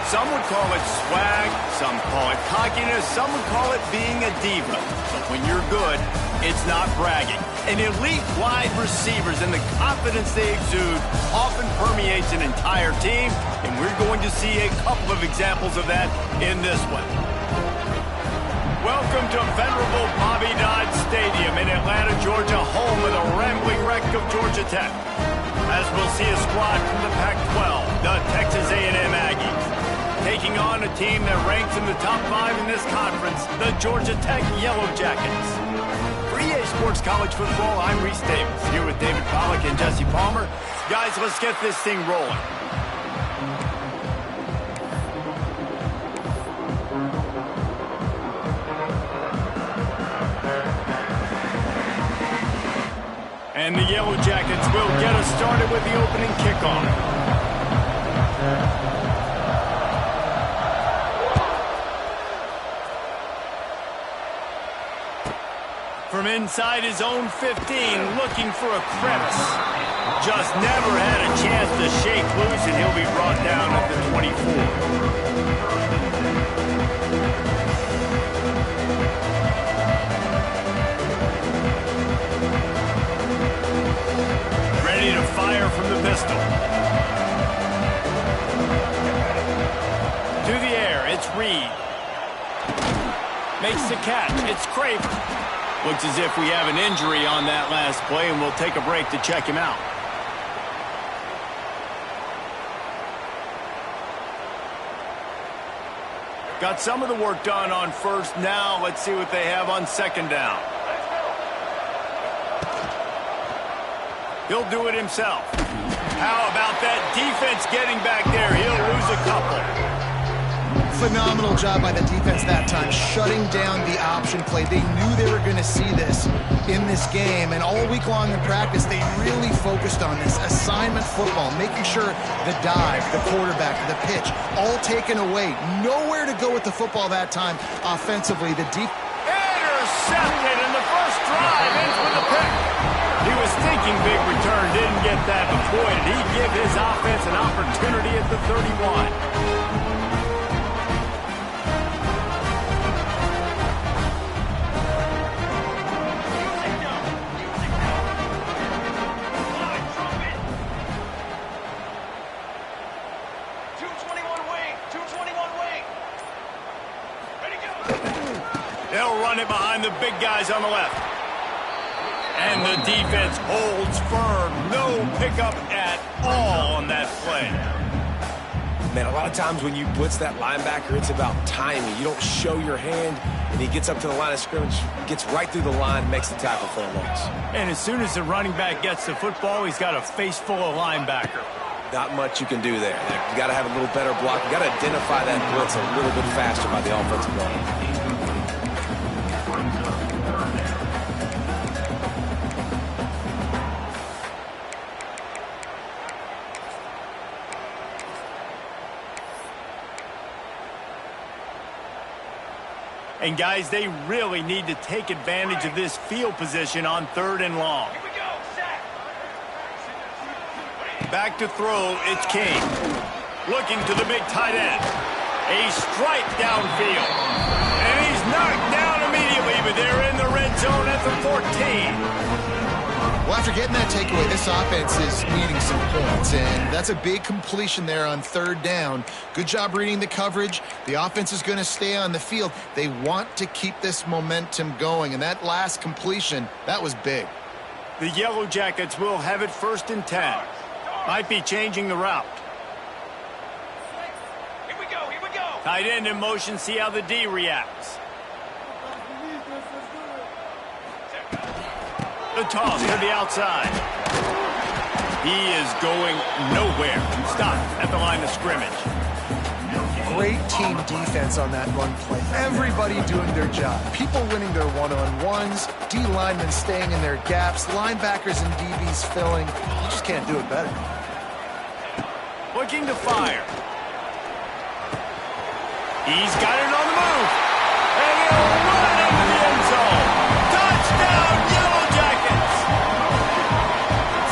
Some would call it swag, some call it cockiness, some would call it being a diva. But when you're good, it's not bragging. An elite wide receivers and the confidence they exude often permeates an entire team, and we're going to see a couple of examples of that in this one. Welcome to venerable Bobby Dodd Stadium in Atlanta, Georgia, home of the rambling wreck of Georgia Tech. As we'll see a squad from the Pac-12, the Texas A&M Aggies, taking on a team that ranks in the top 5 in this conference, the Georgia Tech Yellow Jackets. For EA Sports College Football, I'm Reese Davis, here with David Pollack and Jesse Palmer. Guys, let's get this thing rolling. And the Yellow Jackets will get us started with the opening kickoff. From inside his own 15, looking for a crevice. Just never had a chance to shake loose, and he'll be brought down at the 24. Ready to fire from the pistol. To the air, it's Reed. Makes the catch, it's Craven. Looks as if we have an injury on that last play, and we'll take a break to check him out. Got some of the work done on first. Now let's see what they have on second down. He'll do it himself. How about that defense getting back there? He'll lose a couple. Phenomenal job by the defense that time, shutting down the option play. They knew they were going to see this in this game, and all week long in practice, they really focused on this assignment football, making sure the dive, the quarterback, the pitch, all taken away. Nowhere to go with the football that time offensively. The deep intercepted in the first drive, ends with a pick. He was thinking big return, didn't get that, but boy, did he give his offense an opportunity at the 31. They'll run it behind the big guys on the left. And the defense holds firm. No pickup at all on that play. Man, a lot of times when you blitz that linebacker, it's about timing. You don't show your hand, and he gets up to the line of scrimmage, gets right through the line, and makes the tackle for a loss. And as soon as the running back gets the football, he's got a face full of linebacker. Not much you can do there. You got to have a little better block. You got to identify that blitz a little bit faster by the offensive line. And guys, they really need to take advantage of this field position on 3rd and long. Back to throw, it's King. Looking to the big tight end. A strike downfield. And he's knocked down immediately, but they're in the red zone at the 14. Well, after getting that takeaway, this offense is needing some points, and that's a big completion there on 3rd down. Good job reading the coverage. The offense is going to stay on the field. They want to keep this momentum going, and that last completion, that was big. The Yellow Jackets will have it 1st and 10. Might be changing the route. Here we go. Tight end in motion, see how the D reacts. The toss to the outside. He is going nowhere. Stopped at the line of scrimmage. Great team defense on that run play. Everybody doing their job. People winning their one-on-ones, D linemen staying in their gaps, linebackers and DBs filling. You just can't do it better. Looking to fire. He's got it on the move. And he'll run into the end zone. Touchdown, Yellow Jackets!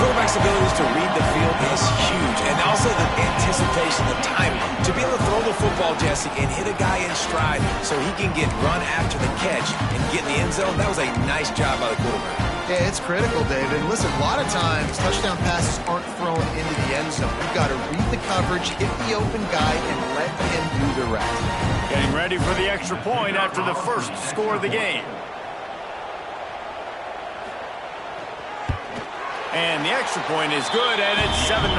Quarterback's abilities to read the field is huge, and also the anticipation, the timing. To be able to throw the football football, Jesse, and hit a guy in stride so he can get run after the catch and get in the end zone. That was a nice job by the quarterback. Yeah, it's critical, David. Listen, a lot of times touchdown passes aren't thrown into the end zone. You've got to read the coverage, hit the open guy, and let him do the rest. Getting ready for the extra point after the first score of the game. And the extra point is good, and it's 7-0.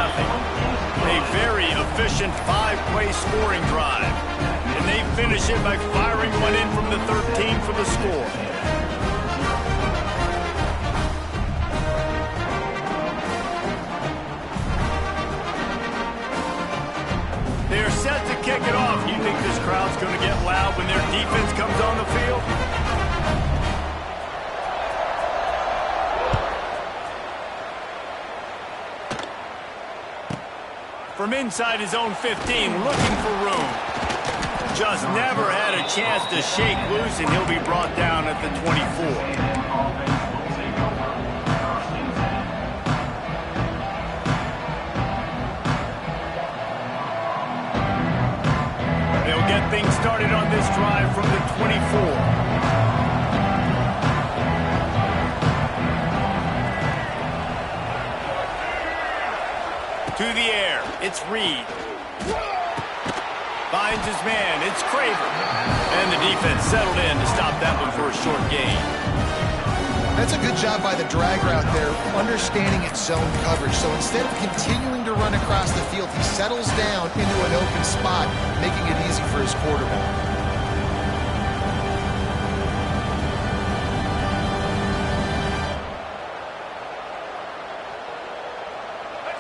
A very efficient 5-play scoring drive. And they finish it by firing one in from the 13 for the score. They're set to kick it off. You think this crowd's going to get loud when their defense comes on the field? From inside his own 15, looking for room. Just never had a chance to shake loose, and he'll be brought down at the 24. Get things started on this drive from the 24. To the air, it's Reed. Finds his man, it's Craver. And the defense settled in to stop that one for a short gain. That's a good job by the drag route there, understanding its zone coverage. So instead of continuing to run across the field, he settles down into an open spot, making it easy for his quarterback.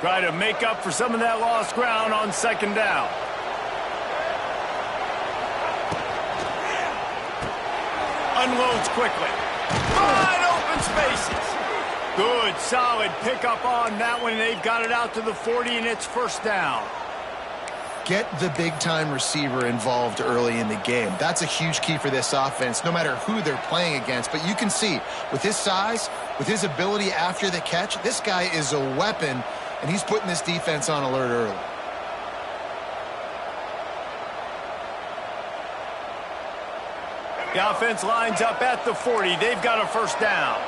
Try to make up for some of that lost ground on second down. Unloads quickly. Wide open spaces. Good, solid pickup on that one, and they've got it out to the 40, and it's first down. Get the big-time receiver involved early in the game. That's a huge key for this offense, no matter who they're playing against. But you can see, with his size, with his ability after the catch, this guy is a weapon, and he's putting this defense on alert early. The offense lines up at the 40. They've got a first down.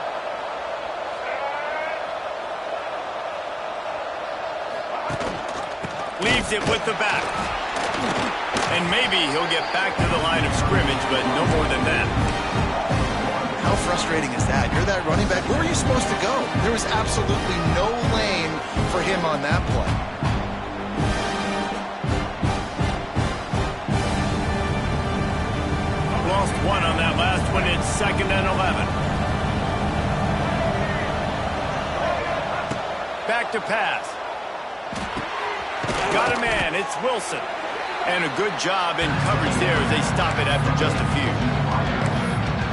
Leaves it with the back. And maybe he'll get back to the line of scrimmage, but no more than that. How frustrating is that? You're that running back. Where were you supposed to go? There was absolutely no lane for him on that play. Lost one on that last one. It's 2nd and 11. Back to pass. Got a man. It's Wilson. And a good job in coverage there as they stop it after just a few.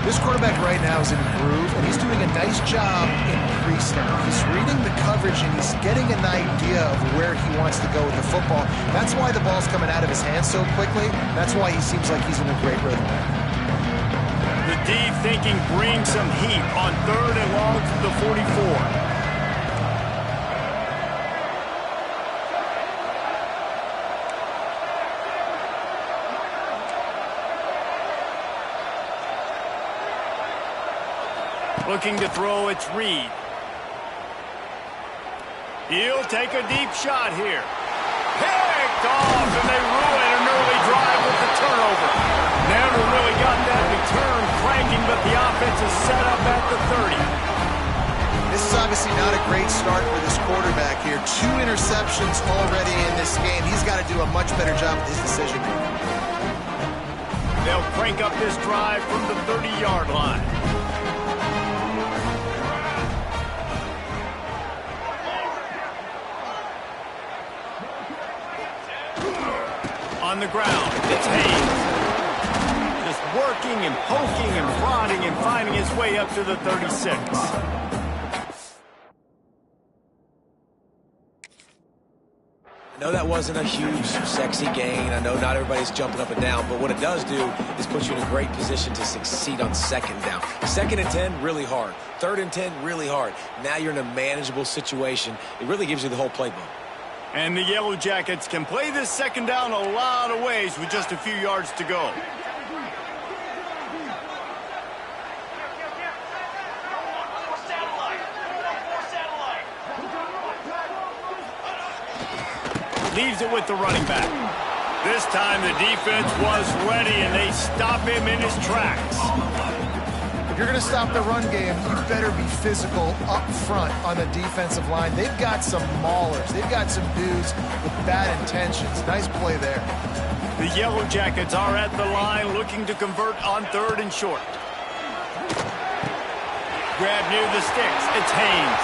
This quarterback right now is in a groove, and he's doing a nice job in pre-snap. He's reading the coverage, and he's getting an idea of where he wants to go with the football. That's why the ball's coming out of his hands so quickly. That's why he seems like he's in a great rhythm. The deep thinking brings some heat on 3rd and long to the 44. Looking to throw, it's Reed. He'll take a deep shot here. Picked off, and they ruin an early drive with the turnover. Never really got that return cranking, but the offense is set up at the 30. This is obviously not a great start for this quarterback here. 2 interceptions already in this game. He's got to do a much better job with his decision-making. They'll crank up this drive from the 30-yard line. On the ground, it's Hayes. Just working and poking and prodding and finding his way up to the 36. I know that wasn't a huge, sexy gain. I know not everybody's jumping up and down, but what it does do is put you in a great position to succeed on 2nd down. 2nd and 10, really hard. 3rd and 10, really hard. Now you're in a manageable situation. It really gives you the whole playbook. And the Yellow Jackets can play this second down a lot of ways with just a few yards to go. Leaves it with the running back. This time the defense was ready, and they stop him in his tracks. If you're going to stop the run game, you better be physical up front on the defensive line. They've got some maulers. They've got some dudes with bad intentions. Nice play there. The Yellow Jackets are at the line looking to convert on 3rd and short. Grab near the sticks. It's Haynes.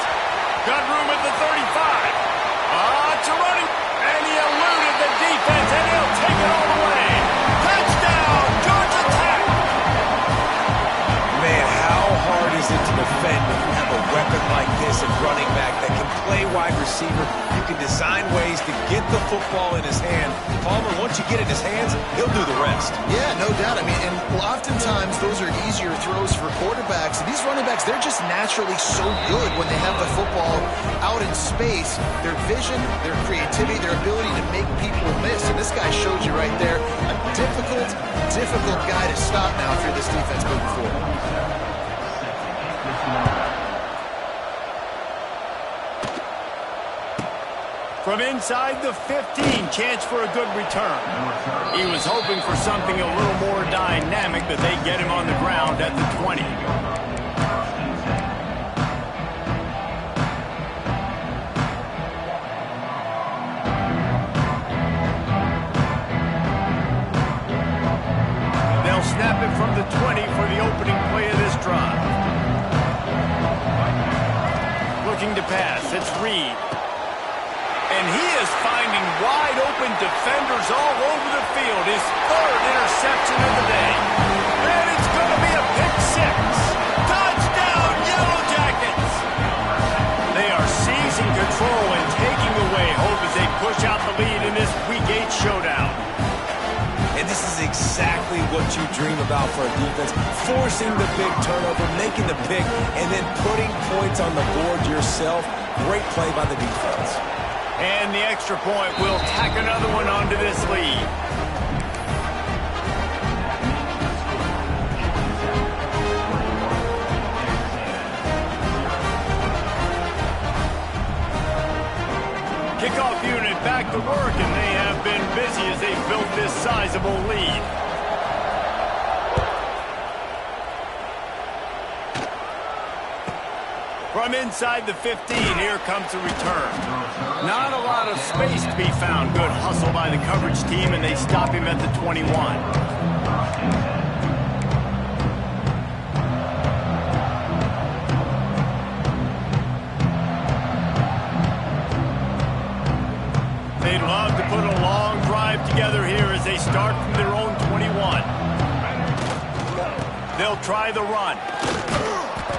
Got room at the 35. It's a running. And he eluded the defense, and he'll take it all the way. Touchdown, Georgia Tech! Man, how hard is it to defend when you have a weapon like this at running back that can play wide receiver? You can design ways to get the football in his hand. Palmer, once you get it in his hands, he'll do the rest. Yeah, no doubt. I mean, and oftentimes those are easier throws for quarterbacks. These running backs, they're just naturally so good when they have the football out in space. Their vision, their creativity, their ability to make people miss. And this guy showed you right there, a difficult guy to stop now if you're this defense moving forward. From inside the 15, chance for a good return. He was hoping for something a little more dynamic, but they get him on the ground at the 20. They'll snap it from the 20 for the opening play of this drive. Looking to pass, it's Reed. And he is finding wide-open defenders all over the field. His 3rd interception of the day. And it's going to be a pick 6. Touchdown, Yellow Jackets! They are seizing control and taking away hope as they push out the lead in this Week 8 showdown. And this is exactly what you dream about for a defense. Forcing the big turnover, making the pick, and then putting points on the board yourself. Great play by the defense. And the extra point will tack another one onto this lead. Kickoff unit back to work, and they have been busy as they built this sizable lead. From inside the 15, here comes a return. Not a lot of space to be found. Good hustle by the coverage team, and they stop him at the 21. They'd love to put a long drive together here as they start from their own 21. They'll try the run.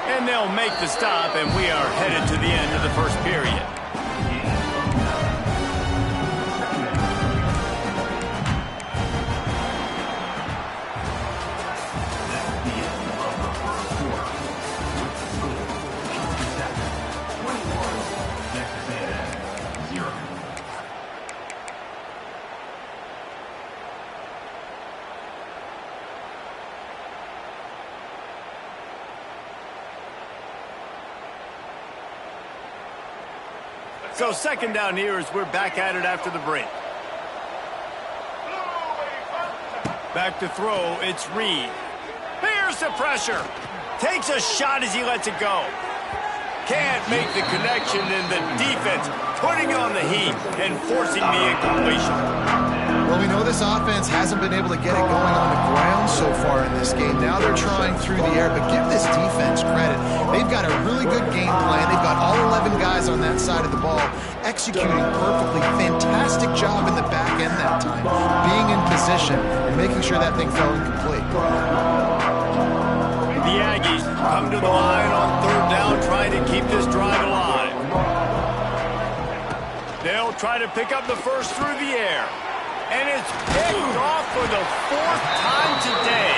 And they'll make the stop, and we are headed to the end of the first period. So second down here as we're back at it after the break. Back to throw, it's Reed. Here's the pressure. Takes a shot as he lets it go. Can't make the connection, and the defense putting on the heat and forcing the incompletion. Well, we know this offense hasn't been able to get it going on the ground so far in this game. Now they're trying through the air, but give this defense credit. They've got a really good game plan. They've got all 11 guys on that side of the ball executing perfectly. Fantastic job in the back end that time, being in position and making sure that thing fell incomplete. The Aggies come to the line on 3rd down, trying to keep this drive alive. They'll try to pick up the first through the air. And it's picked off for the 4th time today.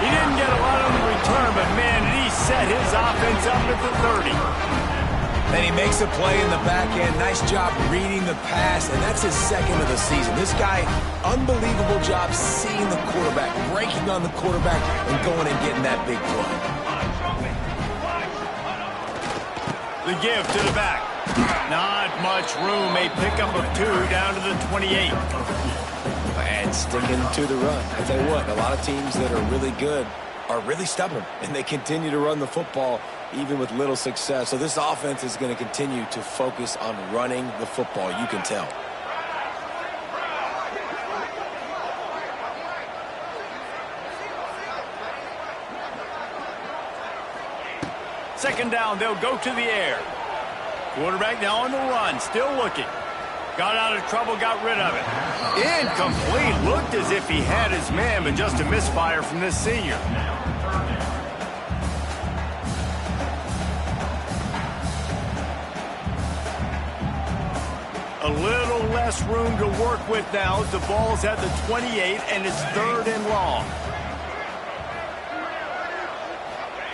He didn't get a lot on the return, but man, did he set his offense up at the 30. And he makes a play in the back end. Nice job reading the pass, and that's his second of the season. This guy, unbelievable job seeing the quarterback, breaking on the quarterback, and going and getting that big play. The give to the back. Not much room. A pickup of 2 down to the 28. And sticking to the run. I tell you what, a lot of teams that are really good are really stubborn, and they continue to run the football even with little success. So this offense is going to continue to focus on running the football. You can tell. Second down, they'll go to the air. Quarterback now on the run, still looking. Got out of trouble, got rid of it. Incomplete. Looked as if he had his man, but just a misfire from this senior. A little less room to work with now as the ball's at the 28 and it's 3rd and long.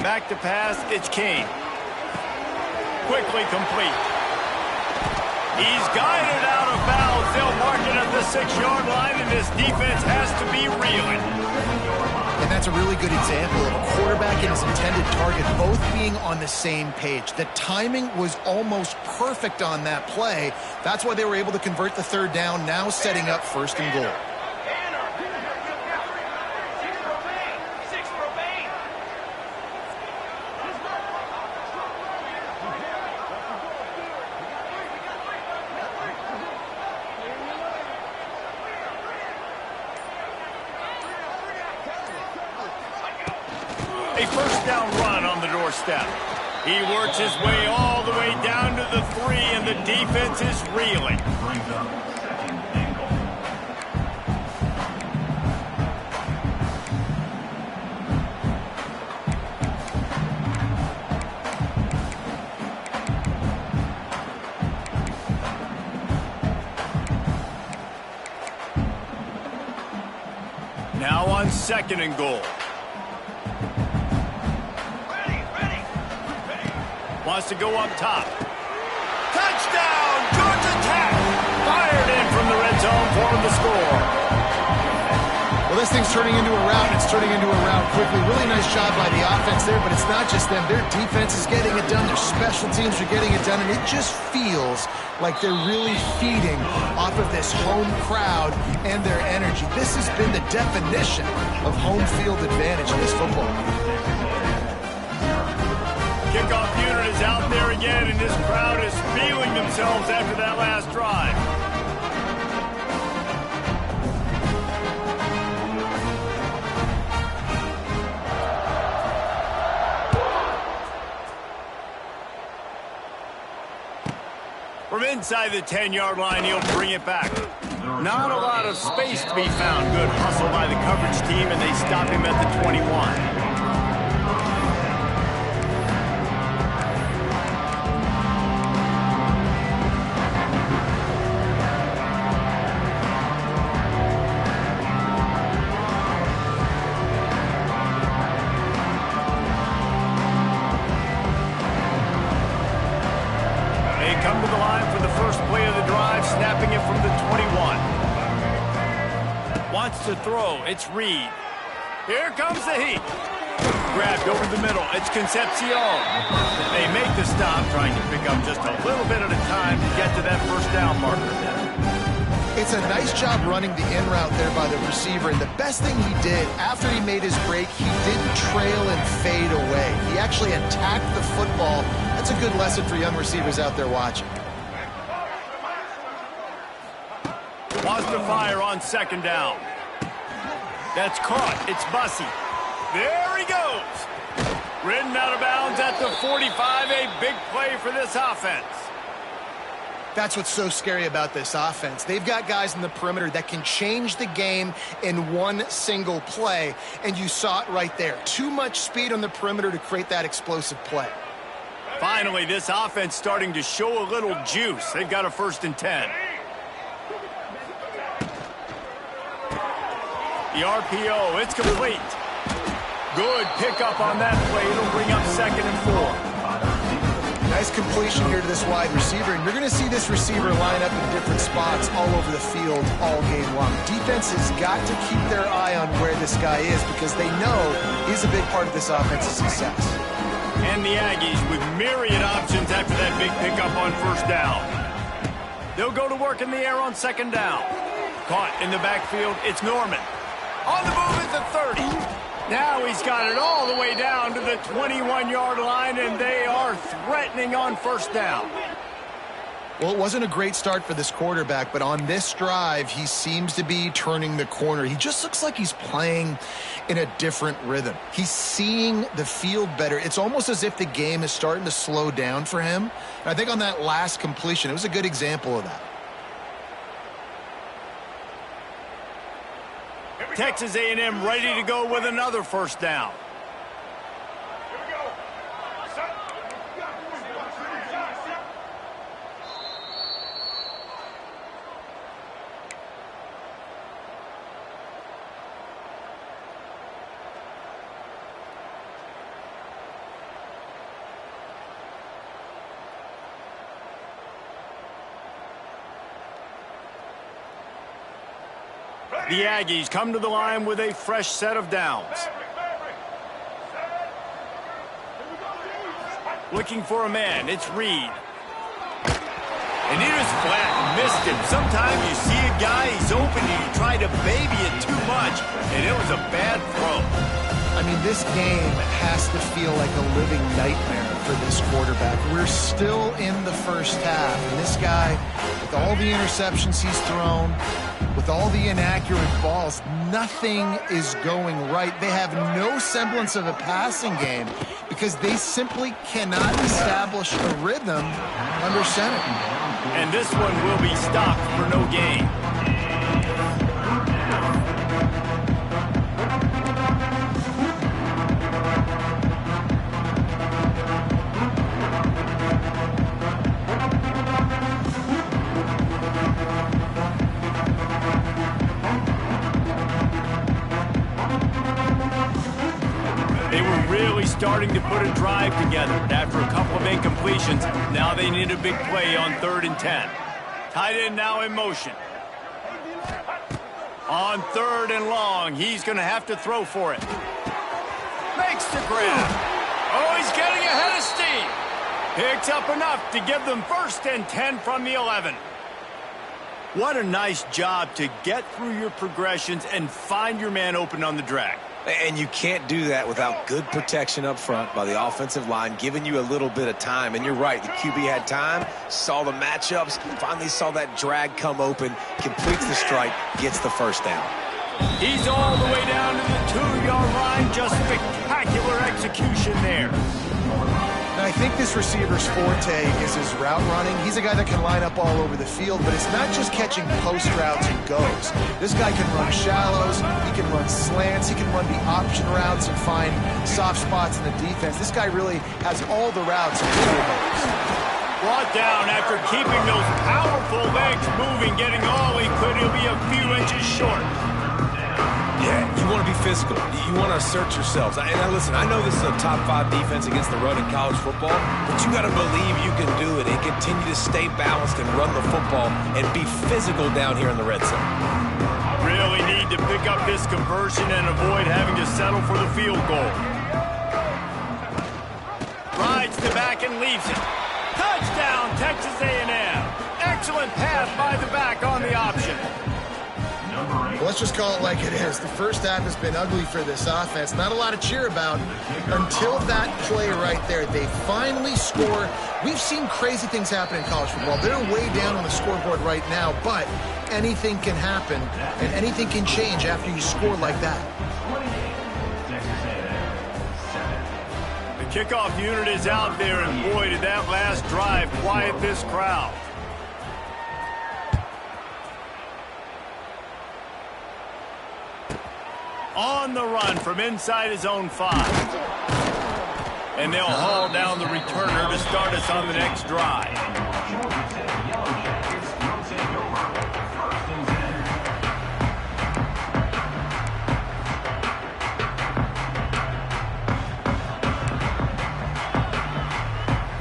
Back to pass, it's King. Quickly complete. He's guided out of bounds. They'll mark it at the 6-yard line, and this defense has to be reeling. And that's a really good example of a quarterback and his intended target both being on the same page. The timing was almost perfect on that play. That's why they were able to convert the 3rd down, now setting up 1st and goal. A 1st down run on the doorstep. He works his way all the way down to the 3, and the defense is reeling. Now on 2nd and goal. Wants to go up top. Touchdown, Georgia Tech! Fired in from the red zone for him to score. Well, this thing's turning into a rout. It's turning into a rout quickly. Really nice job by the offense there, but it's not just them. Their defense is getting it done. Their special teams are getting it done, and it just feels like they're really feeding off of this home crowd and their energy. This has been the definition of home field advantage in this football. Kickoff unit is out there again, and this crowd is feeling themselves after that last drive. From inside the 10-yard line, he'll bring it back. Not a lot of space to be found. Good hustle by the coverage team, and they stop him at the 21. Come to the line for the first play of the drive, snapping it from the 21. Wants to throw. It's Reed. Here comes the heat. Grabbed over the middle. It's Concepcion. They make the stop, trying to pick up just a little bit at a time to get to that 1st down marker. It's a nice job running the in route there by the receiver, and the best thing he did after he made his break, he didn't trail and fade away. He actually attacked the football. That's a good lesson for young receivers out there watching. Wants to fire on 2nd down. That's caught. It's Bussey. There he goes. Ridden out of bounds at the 45. A big play for this offense. That's what's so scary about this offense. They've got guys in the perimeter that can change the game in one single play, and you saw it right there. Too much speed on the perimeter to create that explosive play. Finally, this offense starting to show a little juice. They've got a 1st and 10. The RPO, it's complete. Good pickup on that play. It'll bring up 2nd and 4. Nice completion here to this wide receiver, and you're going to see this receiver line up in different spots all over the field all game long. Defense has got to keep their eye on where this guy is because they know he's a big part of this offense's success. And the Aggies with myriad options after that big pickup on first down. They'll go to work in the air on second down. Caught in the backfield, it's Norman. On the move at the 30. Now he's got it all the way down to the 21-yard line, and they are threatening on first down. Well, it wasn't a great start for this quarterback, but on this drive, he seems to be turning the corner. He just looks like he's playing in a different rhythm. He's seeing the field better. It's almost as if the game is starting to slow down for him. And I think on that last completion, it was a good example of that. Texas A&M ready to go with another first down. The Aggies come to the line with a fresh set of downs. Looking for a man, it's Reed. And he was flat, missed him. Sometimes you see a guy, he's open, and you try to baby it too much, and it was a bad throw. I mean, this game has to feel like a living nightmare for this quarterback. We're still in the first half, and this guy, with all the interceptions he's thrown, with all the inaccurate balls, nothing is going right. They have no semblance of a passing game because they simply cannot establish a rhythm under center. And this one will be stopped for no gain. Starting to put a drive together. After a couple of incompletions, now they need a big play on 3rd and 10. Tight end now in motion. On 3rd and long, he's going to have to throw for it. Makes the grab. Oh, he's getting ahead of steam. Picks up enough to give them 1st and 10 from the 11. What a nice job to get through your progressions and find your man open on the drag. And you can't do that without good protection up front by the offensive line, giving you a little bit of time. And you're right, the QB had time, saw the matchups, finally saw that drag come open, completes the strike, gets the first down. He's all the way down to the 2-yard line. Just spectacular execution there. And I think this receiver's forte is his route running. He's a guy that can line up all over the field, but it's not just catching post routes and goes. This guy can run shallows, he can run slants, he can run the option routes and find soft spots in the defense. This guy really has all the routes and toolbox. Brought down after keeping those powerful legs moving, getting all he could. He'll be a few inches short. Yeah, you want to be physical. You want to assert yourselves. And listen, I know this is a top 5 defense against the run in college football, but you got to believe you can do it and continue to stay balanced and run the football and be physical down here in the red zone. Really need to pick up this conversion and avoid having to settle for the field goal. Rides the back and leaves it. Touchdown, Texas A&M. Excellent pass by the back on the option. Well, let's just call it like it is. The first half has been ugly for this offense. Not a lot to cheer about until that play right there. They finally score. We've seen crazy things happen in college football. They're way down on the scoreboard right now, but anything can happen, and anything can change after you score like that. The kickoff unit is out there, and boy, did that last drive quiet this crowd. On the run from inside his own 5. And they'll haul down the returner to start us on the next drive.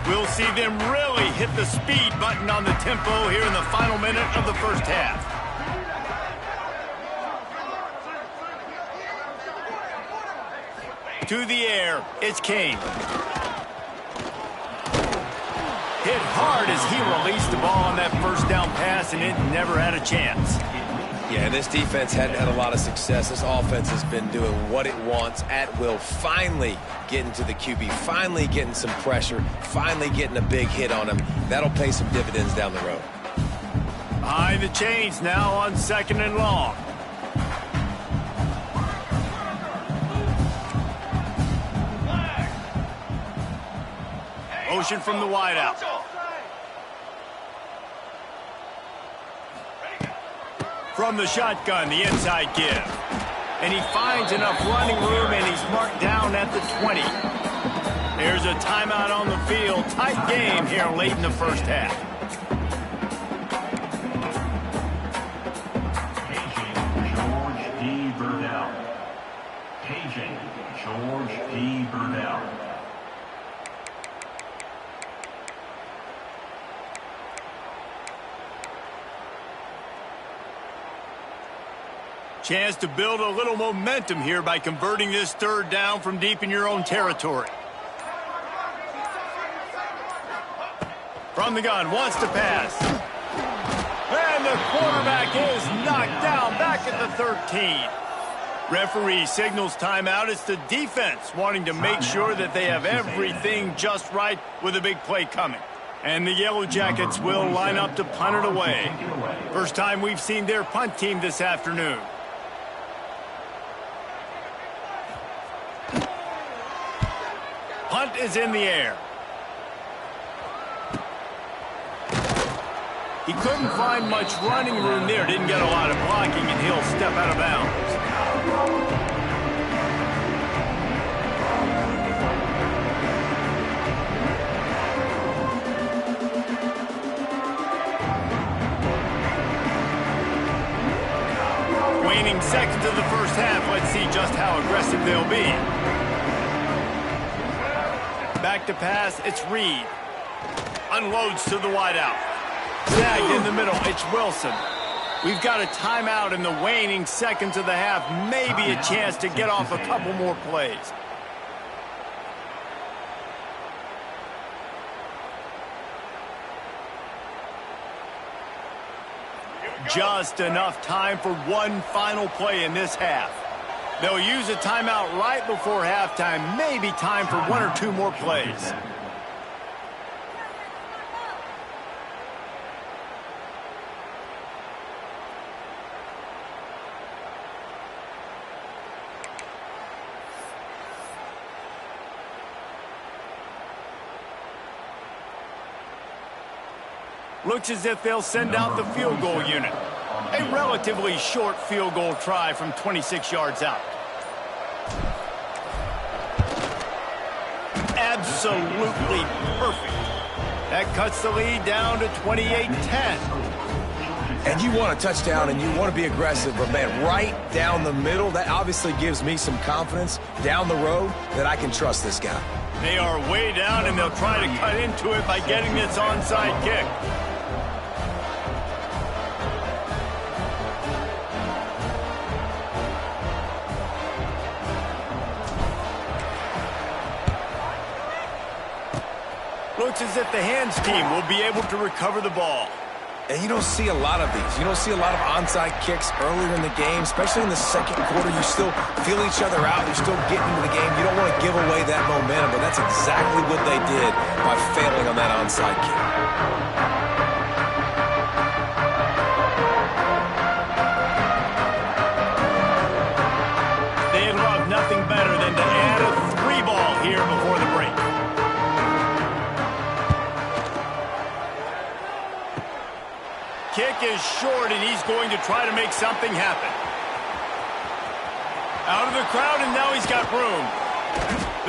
We'll see them really hit the speed button on the tempo here in the final minute of the first half. To the air, it's Kane. Hit hard as he released the ball on that first down pass, and it never had a chance. Yeah, this defense hadn't had a lot of success. This offense has been doing what it wants at will. Finally getting to the QB, finally getting some pressure, finally getting a big hit on him. That'll pay some dividends down the road. Behind the chains now on 2nd and long. Motion from the wideout. From the shotgun, the inside give. And he finds enough running room, and he's marked down at the 20. There's a timeout on the field. Tight game here late in the first half. George D. Burdell. Chance to build a little momentum here by converting this 3rd down from deep in your own territory. From the gun, wants to pass. And the quarterback is knocked down back at the 13. Referee signals timeout. It's the defense wanting to make sure that they have everything just right with a big play coming. And the Yellow Jackets will line up to punt it away. First time we've seen their punt team this afternoon. Punt is in the air. He couldn't find much running room there. Didn't get a lot of blocking, and he'll step out of bounds. Waning seconds of the first half. Let's see just how aggressive they'll be. Back to pass, it's Reed. Unloads to the wideout. Snagged in the middle, it's Wilson. We've got a timeout in the waning seconds of the half. Maybe a chance to get off a couple more plays. Just enough time for one final play in this half. They'll use a timeout right before halftime. Maybe time for 1 or 2 more plays. Looks as if they'll send out the field goal unit. A relatively short field goal try from 26 yards out. Absolutely perfect. That cuts the lead down to 28-10. And you want a touchdown and you want to be aggressive, but man, right down the middle, that obviously gives me some confidence down the road that I can trust this guy. They are way down, and they'll try to cut into it by getting this onside kick. Looks as if the hands team will be able to recover the ball. And you don't see a lot of these. You don't see a lot of onside kicks earlier in the game, especially in the second quarter. You still feel each other out. You're still getting into the game. You don't want to give away that momentum, but that's exactly what they did by failing on that onside kick. They'd love nothing better than to add a 3-ball here before the break. Kick is short, and he's going to try to make something happen. Out of the crowd, and now he's got room.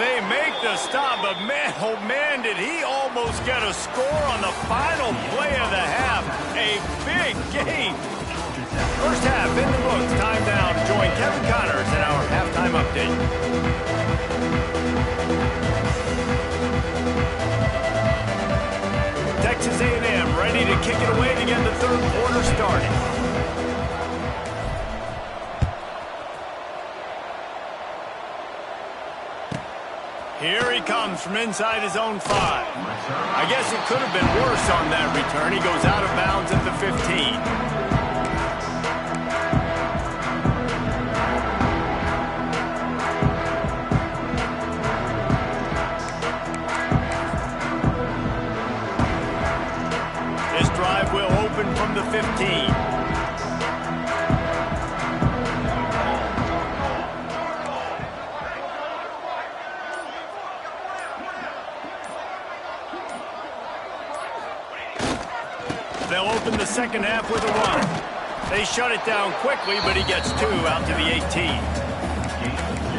They make the stop, but man, oh man, did he almost get a score on the final play of the half. A big game. First half in the books. Time now to join Kevin Connors in our halftime update. the third quarter started. Here he comes from inside his own 5. I guess it could have been worse on that return. He goes out of bounds at the 15. Will open from the 15. They'll open the second half with a run. They shut it down quickly, but he gets 2 out to the 18.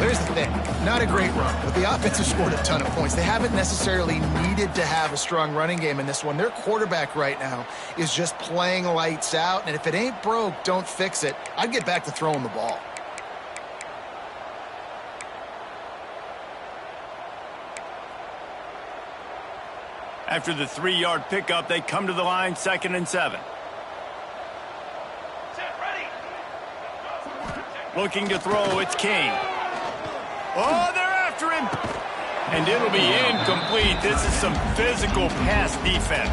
There's the thing. Not a great run, but the offense has scored a ton of points. They haven't necessarily needed to have a strong running game in this one. Their quarterback right now is just playing lights out, and if it ain't broke, don't fix it. I'd get back to throwing the ball. After the 3-yard pickup, they come to the line, 2nd and 7. Looking to throw, it's King. Oh, they're after him. And it'll be incomplete. This is some physical pass defense.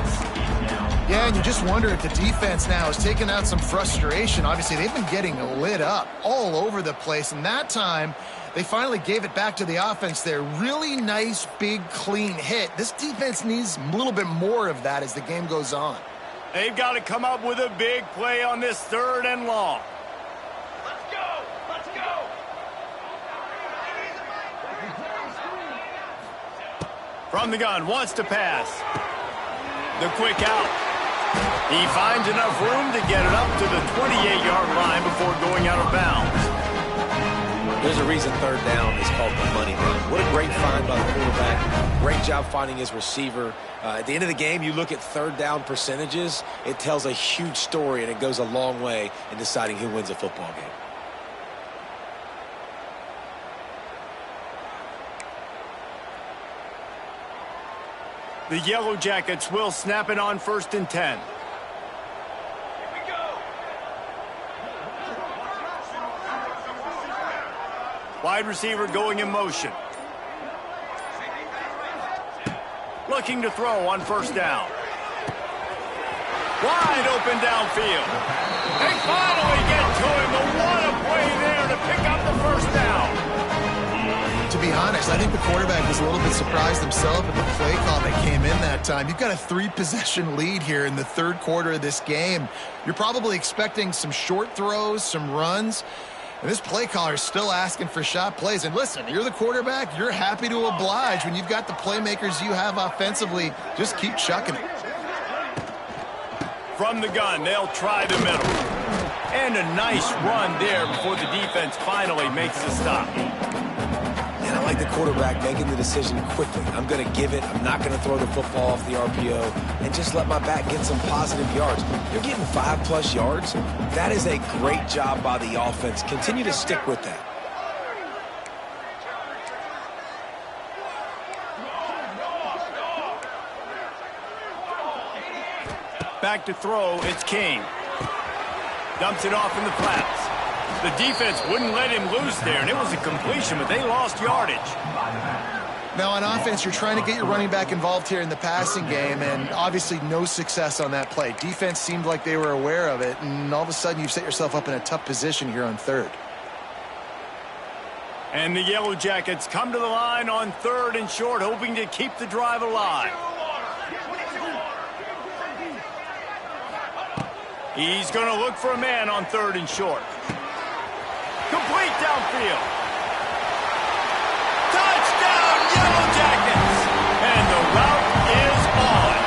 Yeah, and you just wonder if the defense now is taking out some frustration. Obviously, they've been getting lit up all over the place. And that time, they finally gave it back to the offense there. Really nice, big, clean hit. This defense needs a little bit more of that as the game goes on. They've got to come up with a big play on this 3rd and long. From the gun, wants to pass. The quick out. He finds enough room to get it up to the 28-yard line before going out of bounds. There's a reason 3rd down is called the money down. What a great find by the quarterback. Great job finding his receiver. At the end of the game, you look at 3rd down percentages. It tells a huge story, and it goes a long way in deciding who wins a football game. The Yellow Jackets will snap it on 1st and 10. Wide receiver going in motion. Looking to throw on 1st down. Wide open downfield. They finally get to him. But what a play there to pick up the 1st down. To be honest, I think the quarterback was a little bit surprised himself at the play call that came in that time. You've got a 3-possession lead here in the 3rd quarter of this game. You're probably expecting some short throws, some runs. And this play caller is still asking for shot plays. And listen, you're the quarterback. You're happy to oblige when you've got the playmakers you have offensively. Just keep chucking it. From the gun, they'll try the middle. And a nice run there before the defense finally makes the stop. And I like the quarterback making the decision quickly. I'm going to give it. I'm not going to throw the football off the RPO and just let my back get some positive yards. You're getting 5+ yards. That is a great job by the offense. Continue to stick with that. Back to throw, it's King. Dumps it off in the flats. The defense wouldn't let him loose there, and it was a completion, but they lost yardage. Now, on offense, you're trying to get your running back involved here in the passing game, and obviously no success on that play. Defense seemed like they were aware of it, and all of a sudden you've set yourself up in a tough position here on 3rd. And the Yellow Jackets come to the line on 3rd and short, hoping to keep the drive alive. He's going to look for a man on 3rd and short. Complete downfield. Touchdown, Yellow Jackets! And the route is on.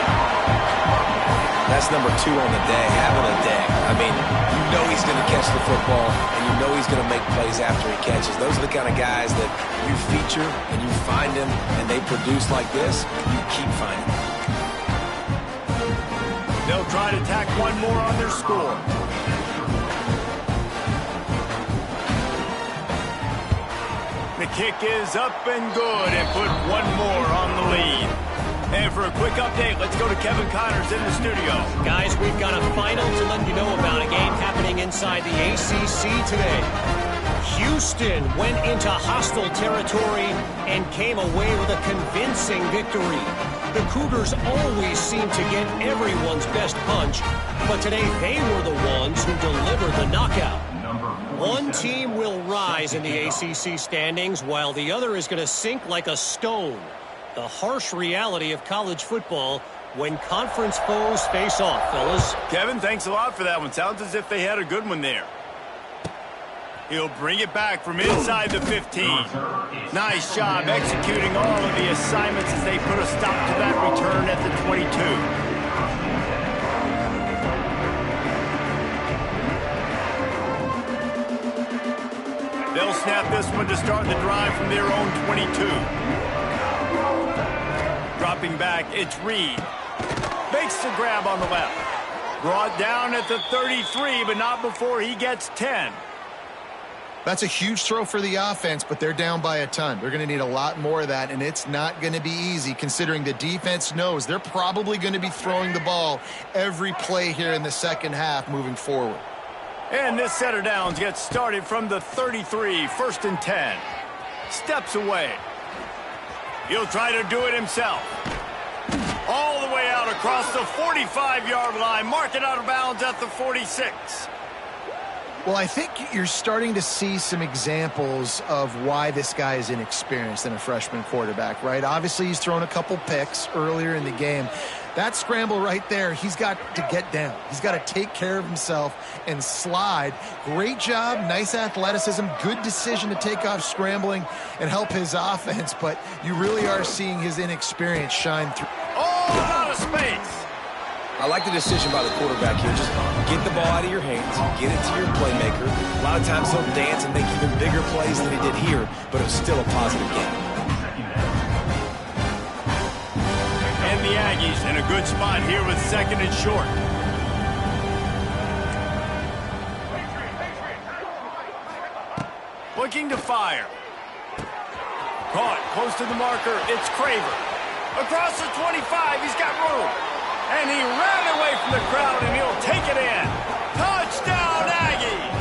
That's number 2 on the day, having a day. I mean, you know he's going to catch the football, and you know he's going to make plays after he catches. Those are the kind of guys that you feature, and you find them, and they produce like this, you keep finding them. They'll try to tack one more on their score. The kick is up and good and put one more on the lead. And for a quick update, let's go to Kevin Connors in the studio. Guys, we've got a final to let you know about, a game happening inside the ACC today. Houston went into hostile territory and came away with a convincing victory. The Cougars always seem to get everyone's best punch, but today they were the ones who delivered the knockout. One team will rise in the ACC standings while the other is going to sink like a stone. The harsh reality of college football when conference foes face off, fellas. Kevin, thanks a lot for that one. Sounds as if they had a good one there. He'll bring it back from inside the 15. Nice job executing all of the assignments as they put a stop to that return at the 22. They'll snap this one to start the drive from their own 22. Dropping back, it's Reed. Makes the grab on the left. Brought down at the 33, but not before he gets 10. That's a huge throw for the offense, but they're down by a ton. They're going to need a lot more of that, and it's not going to be easy considering the defense knows they're probably going to be throwing the ball every play here in the second half moving forward. And this set of downs gets started from the 33, 1st and 10. Steps away. He'll try to do it himself. All the way out across the 45-yard line. Mark it out of bounds at the 46. Well, I think you're starting to see some examples of why this guy is inexperienced in a freshman quarterback, right? Obviously, he's thrown a couple picks earlier in the game. That scramble right there, he's got to get down. He's got to take care of himself and slide. Great job, nice athleticism, good decision to take off scrambling and help his offense, but you really are seeing his inexperience shine through. All out of space. I like the decision by the quarterback here. Just get the ball out of your hands, get it to your playmaker. A lot of times he'll dance and make even bigger plays than he did here, but it was still a positive game. And the Aggies in a good spot here with 2nd and short. Looking to fire. Caught close to the marker. It's Craver. Across the 25, he's got room. And he ran away from the crowd, and he'll take it in. Touchdown, Aggies!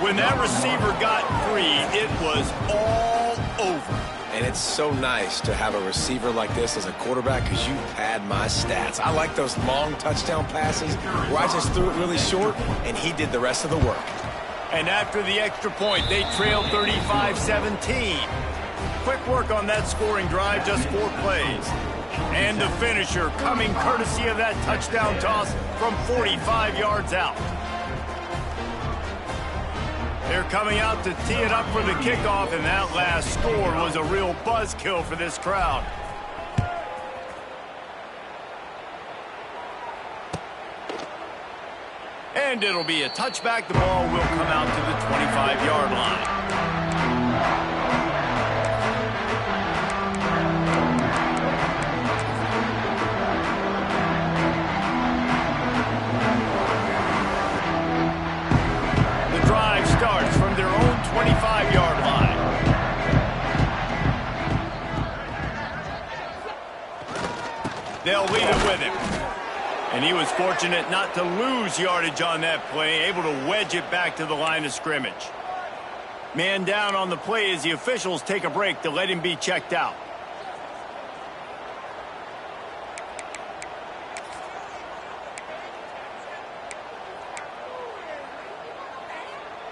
When that receiver got free, it was all over. And it's so nice to have a receiver like this as a quarterback because you pad my stats. I like those long touchdown passes where I just threw it really short, and he did the rest of the work. And after the extra point, they trailed 35-17. Quick work on that scoring drive, just 4 plays. And the finisher coming courtesy of that touchdown toss from 45 yards out. They're coming out to tee it up for the kickoff, and that last score was a real buzzkill for this crowd. And it'll be a touchback. The ball will come out to the 25-yard line. Starts from their own 25-yard line. They'll leave it with him. And he was fortunate not to lose yardage on that play, able to wedge it back to the line of scrimmage. Man down on the play as the officials take a break to let him be checked out.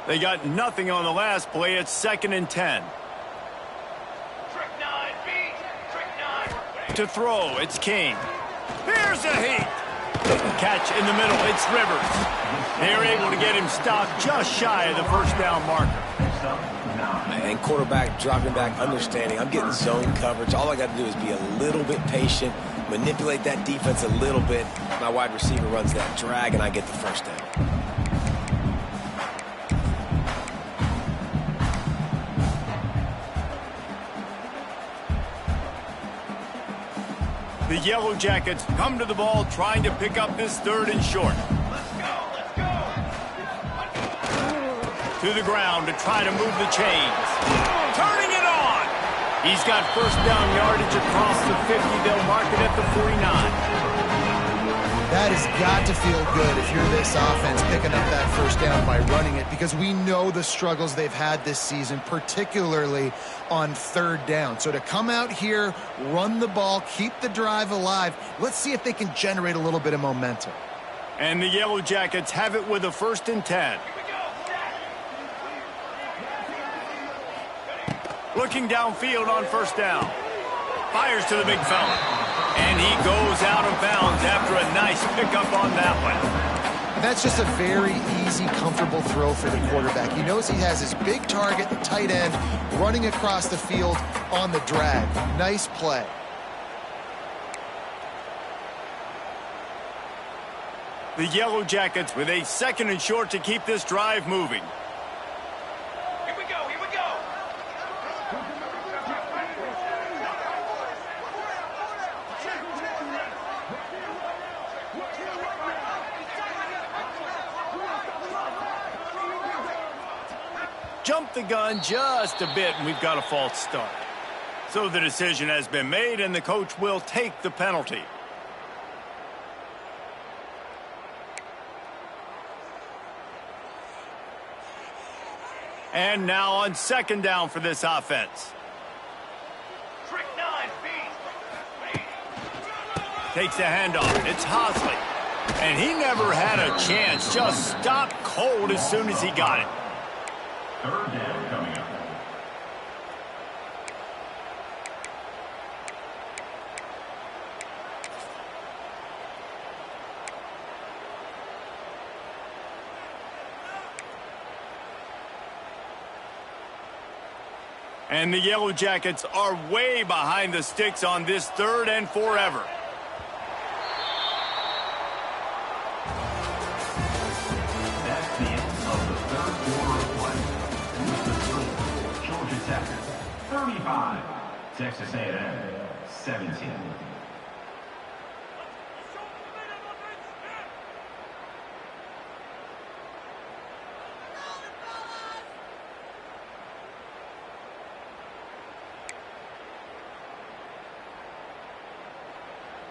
They got nothing on the last play. It's 2nd and 10. To throw, it's King. Here's a heat. Catch in the middle, it's Rivers. They're able to get him stopped just shy of the 1st down marker. And quarterback dropping back, understanding I'm getting zone coverage. All I got to do is be a little bit patient, manipulate that defense a little bit. My wide receiver runs that drag, and I get the 1st down. The Yellow Jackets come to the ball trying to pick up this 3rd and short. Let's go. To the ground to try to move the chains. Turning it on. He's got first down yardage across the 50. They'll mark it at the 49. That has got to feel good if you're this offense picking up that first down by running it, because we know the struggles they've had this season, particularly on third down. So to come out here, run the ball, keep the drive alive, let's see if they can generate a little bit of momentum. And the Yellow Jackets have it with a 1st and 10. Looking downfield on first down. Fires to the big fella. And he goes out of bounds after a nice pickup on that one. That's just a very easy, comfortable throw for the quarterback. He knows he has his big target, the tight end, running across the field on the drag. Nice play. The Yellow Jackets with a 2nd and short to keep this drive moving. Here we go, here we go. Jumped the gun just a bit, and we've got a false start. So the decision has been made, and the coach will take the penalty. And now on 2nd down for this offense. Trick 9, feet. Takes the handoff. It's Hosley. And he never had a chance. Just stopped cold as soon as he got it. 3rd down coming up. And the Yellow Jackets are way behind the sticks on this 3rd and forever. That's the end of the 3rd quarter of play. With the score, Georgia Tech 35, Texas A&M 17.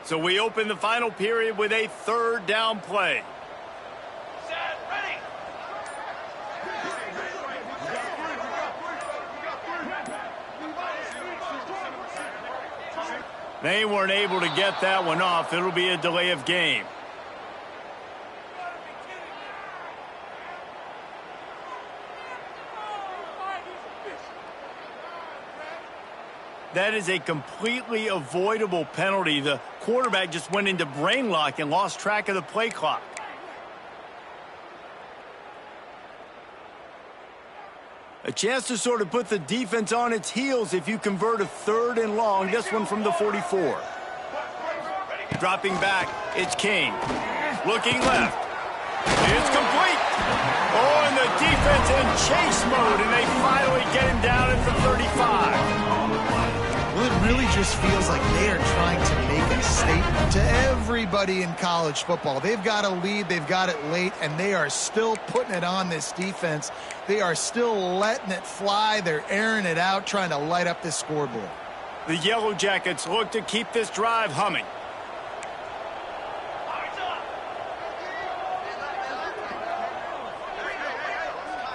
So we open the final period with a 3rd down play. Set, ready. They weren't able to get that one off. It'll be a delay of game. That is a completely avoidable penalty. The quarterback just went into brain lock and lost track of the play clock. A chance to sort of put the defense on its heels if you convert a 3rd and long. This one from the 44. Dropping back, it's King. Looking left. It's complete. Oh, and the defense in chase mode, and they finally get him down at the 35. Well, it really just feels like they are trying to make a statement to everybody in college football. They've got a lead, they've got it late, and they are still putting it on this defense. They are still letting it fly. They're airing it out, trying to light up this scoreboard. The Yellow Jackets look to keep this drive humming.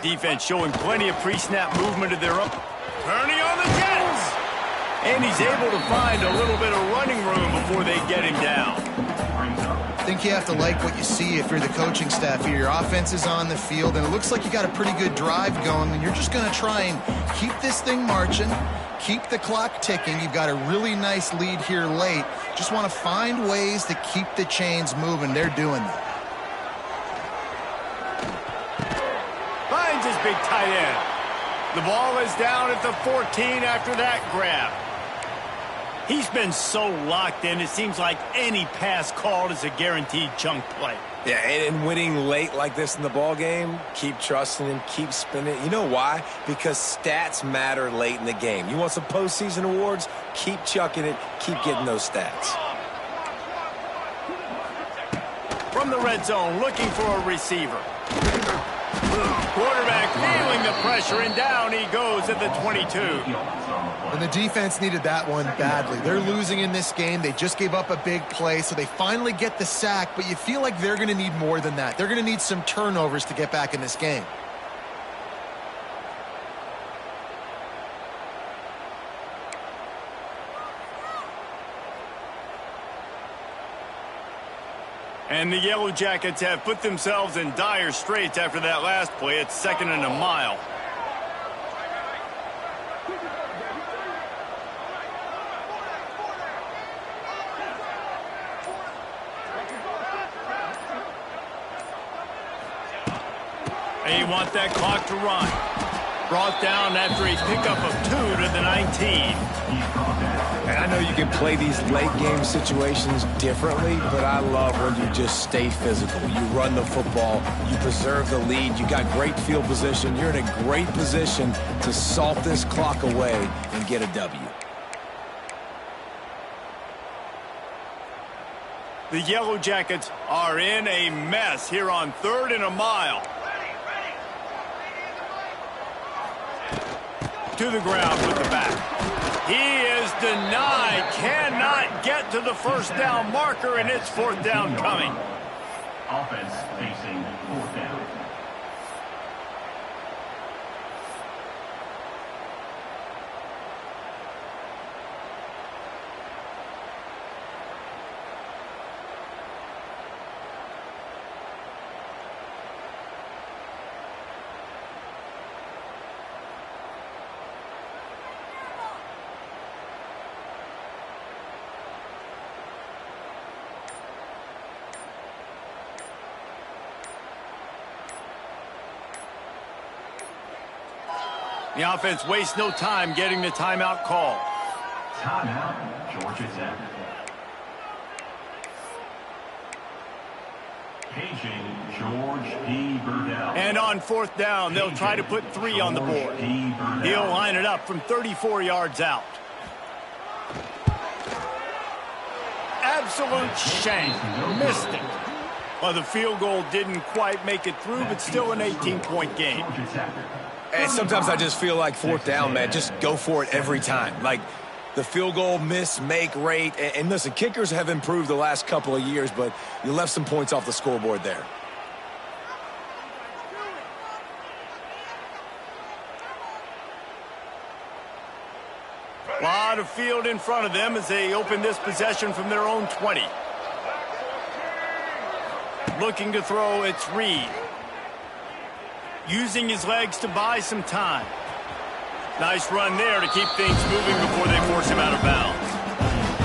Defense showing plenty of pre-snap movement of their own. Turning on the Jets! And he's able to find a little bit of running room before they get him down. I think you have to like what you see if you're the coaching staff here. Your offense is on the field, and it looks like you got a pretty good drive going, and you're just going to try and keep this thing marching, keep the clock ticking. You've got a really nice lead here late. Just want to find ways to keep the chains moving. They're doing that. Finds his big tight end. The ball is down at the 14 after that grab. He's been so locked in, it seems like any pass called is a guaranteed chunk play. Yeah, and winning late like this in the ball game, keep trusting him, keep spinning. You know why? Because stats matter late in the game. You want some postseason awards? Keep chucking it, keep getting those stats. From the red zone, looking for a receiver. Quarterback feeling the pressure, and down he goes at the 22. And the defense needed that one badly. They're losing in this game. They just gave up a big play, so they finally get the sack, but you feel like they're going to need more than that. They're going to need some turnovers to get back in this game. And the Yellow Jackets have put themselves in dire straits after that last play. It's 2nd and a mile. They want that clock to run. Brought down after a pickup of 2 to the 19. And I know you can play these late game situations differently, but I love when you just stay physical. You run the football, you preserve the lead, you got great field position, you're in a great position to salt this clock away and get a W. The Yellow Jackets are in a mess here on 3rd and a mile. To the ground with the back. He is denied, cannot get to the first down marker, and it's 4th down coming. Offense facing 4th down. The offense wastes no time getting the timeout call. Timeout, Georgia Tech. Paging George D. Burdell. And on 4th down, they'll try to put 3 on the board. He'll line it up from 34 yards out. Absolute shame. Missed it. Well, the field goal didn't quite make it through, but still an 18-point game. And sometimes I just feel like 4th down, man, just go for it every time. Like the field goal miss-make rate. And listen, kickers have improved the last couple of years, but you left some points off the scoreboard there. A lot of field in front of them as they open this possession from their own 20. Looking to throw, it's Reed. Using his legs to buy some time. Nice run there to keep things moving before they force him out of bounds.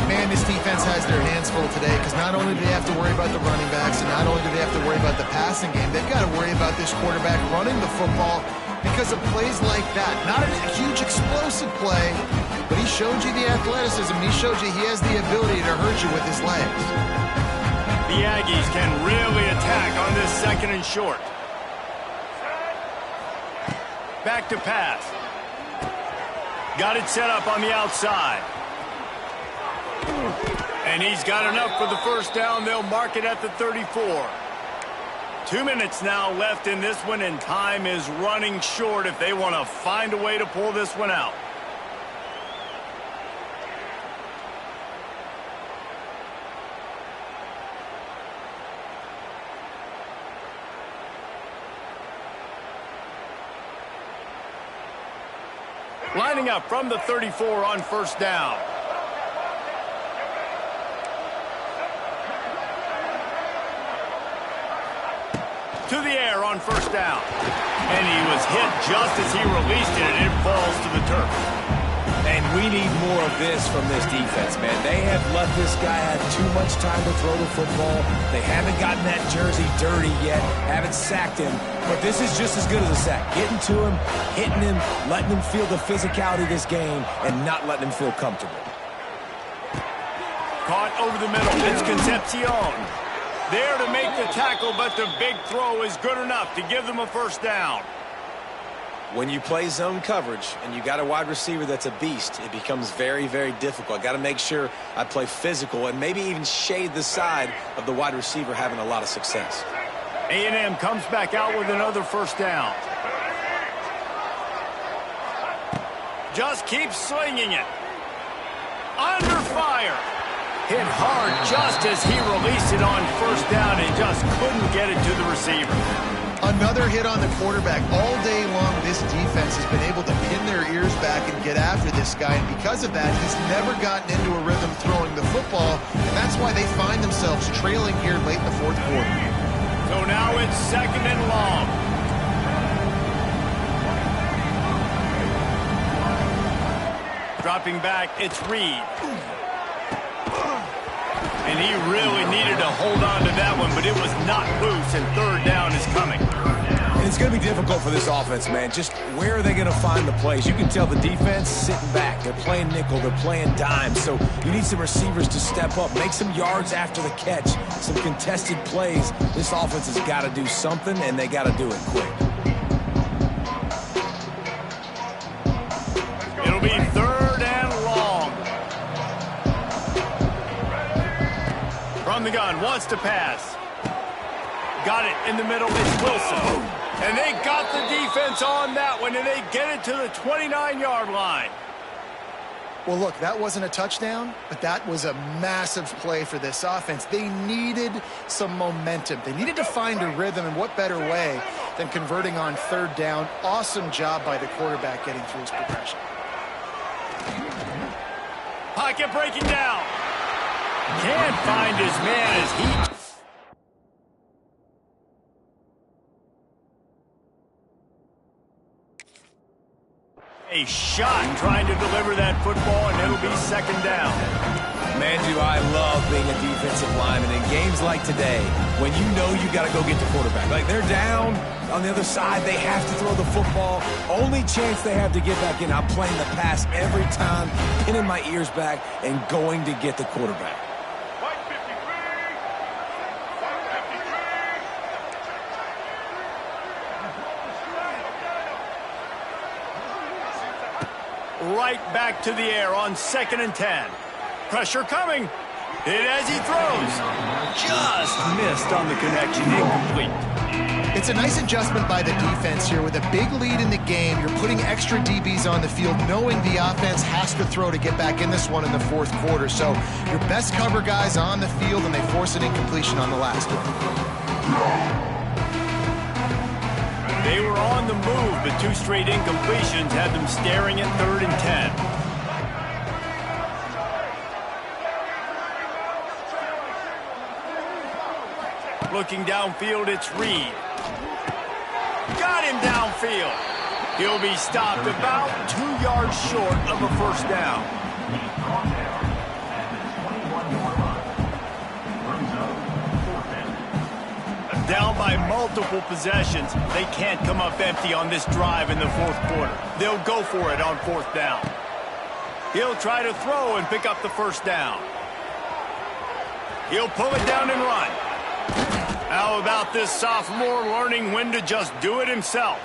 Man, this defense has their hands full today because not only do they have to worry about the running backs and not only do they have to worry about the passing game, they've got to worry about this quarterback running the football because of plays like that. Not a huge explosive play, but he showed you the athleticism. He showed you he has the ability to hurt you with his legs. The Aggies can really attack on this 2nd and short. Back to pass. Got it set up on the outside. And he's got enough for the first down. They'll mark it at the 34. 2 minutes now left in this one, and time is running short if they want to find a way to pull this one out. Lining up from the 34 on first down. To the air on first down. And he was hit just as he released it, and it falls to the turf. And we need more of this from this defense, man. They have let this guy have too much time to throw the football. They haven't gotten that jersey dirty yet, haven't sacked him. But this is just as good as a sack. Getting to him, hitting him, letting him feel the physicality of this game, and not letting him feel comfortable. Caught over the middle. It's Concepcion. There to make the tackle, but the big throw is good enough to give them a first down. When you play zone coverage and you got a wide receiver that's a beast, it becomes very, very difficult. I got to make sure I play physical and maybe even shade the side of the wide receiver having a lot of success. A&M comes back out with another first down. Just keep slinging it. Under fire. Hit hard just as he released it on first down and just couldn't get it to the receiver. Another hit on the quarterback. All day long, this defense has been able to pin their ears back and get after this guy, and because of that, he's never gotten into a rhythm throwing the football, and that's why they find themselves trailing here late in the fourth quarter. So now it's 2nd and long. Dropping back, it's Reed. And he really needed to hold on to that one, but it was not loose, and 3rd down is coming. And it's going to be difficult for this offense, man. Just where are they going to find the plays? You can tell the defense sitting back. They're playing nickel. They're playing dime. So you need some receivers to step up, make some yards after the catch, some contested plays. This offense has got to do something, and they got to do it quick. It'll be 3rd and long. From the gun, wants to pass. Got it in the middle, it's Wilson. And they got the defense on that one, and they get it to the 29-yard line. Well, look, that wasn't a touchdown, but that was a massive play for this offense. They needed some momentum. They needed to find a rhythm, and what better way than converting on 3rd down. Awesome job by the quarterback getting through his progression. Pocket breaking down. Can't find his man as he... A shot trying to deliver that football, and it'll be 2nd down. Man, do I love being a defensive lineman in games like today when you know you got to go get the quarterback. Like, they're down on the other side. They have to throw the football. Only chance they have to get back in. I'm playing the pass every time, pinning my ears back and going to get the quarterback. Right back to the air on 2nd and 10. Pressure coming. Hit as he throws. Just missed on the connection. Incomplete. It's a nice adjustment by the defense here. With a big lead in the game, you're putting extra DBs on the field, knowing the offense has to throw to get back in this one in the 4th quarter. So your best cover guys on the field, and they force an incompletion on the last one. They were on the move, but 2 straight incompletions had them staring at 3rd and 10. Looking downfield, it's Reed. Got him downfield. He'll be stopped about 2 yards short of a 1st down. Down by multiple possessions, they can't come up empty on this drive in the 4th quarter. They'll go for it on 4th down. He'll try to throw and pick up the 1st down. He'll pull it down and run. How about this sophomore learning when to just do it himself?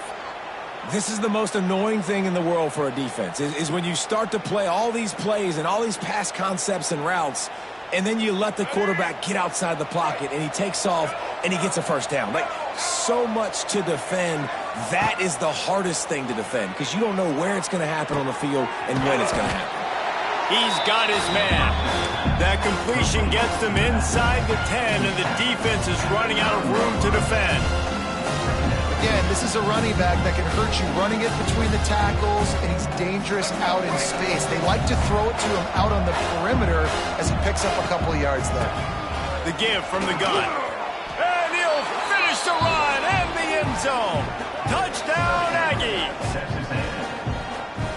This is the most annoying thing in the world for a defense, is when you start to play all these plays and all these pass concepts and routes, and then you let the quarterback get outside the pocket, and he takes off, and he gets a 1st down. Like, so much to defend. That is the hardest thing to defend, because you don't know where it's going to happen on the field and when it's going to happen. He's got his man. That completion gets them inside the 10, and the defense is running out of room to defend. Again, this is a running back that can hurt you running it between the tackles, and he's dangerous out in space. They like to throw it to him out on the perimeter as he picks up a couple of yards there. The give from the gun. And he'll finish the run and the end zone. Touchdown, Aggies.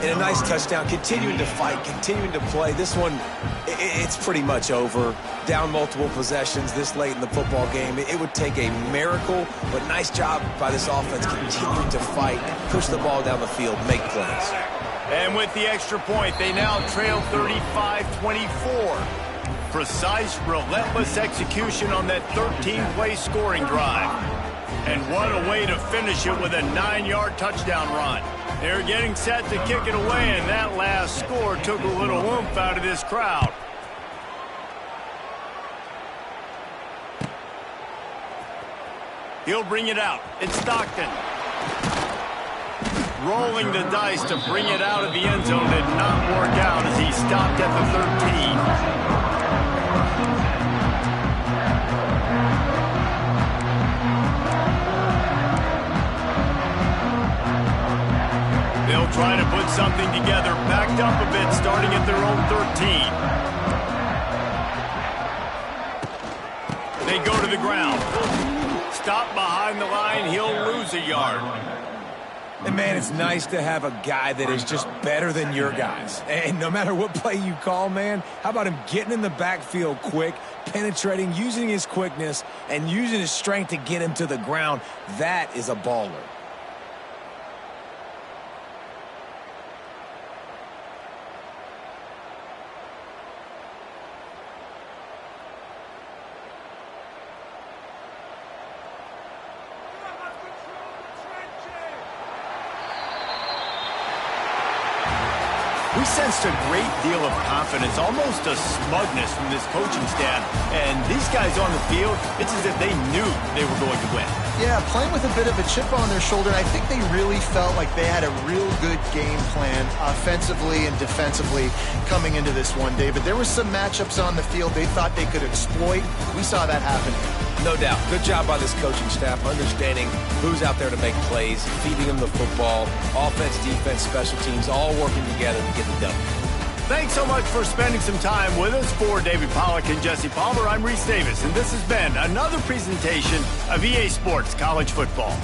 And a nice touchdown, continuing to fight, continuing to play. This one, it's pretty much over. Down multiple possessions this late in the football game. It would take a miracle, but nice job by this offense continuing to fight, push the ball down the field, make plays. And with the extra point, they now trail 35-24. Precise, relentless execution on that 13-play scoring drive. And what a way to finish it with a 9-yard touchdown run. They're getting set to kick it away, and that last score took a little oomph out of this crowd. He'll bring it out. It's Stockton. rolling the dice to bring it out of the end zone did not work out as he stopped at the 13. They'll try to put something together, backed up a bit, starting at their own 13. They go to the ground. Stop behind the line, he'll lose a yard. And, man, it's nice to have a guy that is just better than your guys. And no matter what play you call, man, how about him getting in the backfield quick, penetrating, using his quickness, and using his strength to get him to the ground? That is a baller. We sensed a great deal of confidence, almost a smugness from this coaching staff. And these guys on the field, it's as if they knew they were going to win. Yeah, playing with a bit of a chip on their shoulder. I think they really felt like they had a real good game plan offensively and defensively coming into this one, David. There were some matchups on the field they thought they could exploit. We saw that happen. No doubt. Good job by this coaching staff, understanding who's out there to make plays, feeding them the football, offense, defense, special teams, all working together to get the done. Thanks so much for spending some time with us. For David Pollack and Jesse Palmer, I'm Reese Davis, and this has been another presentation of EA Sports College Football.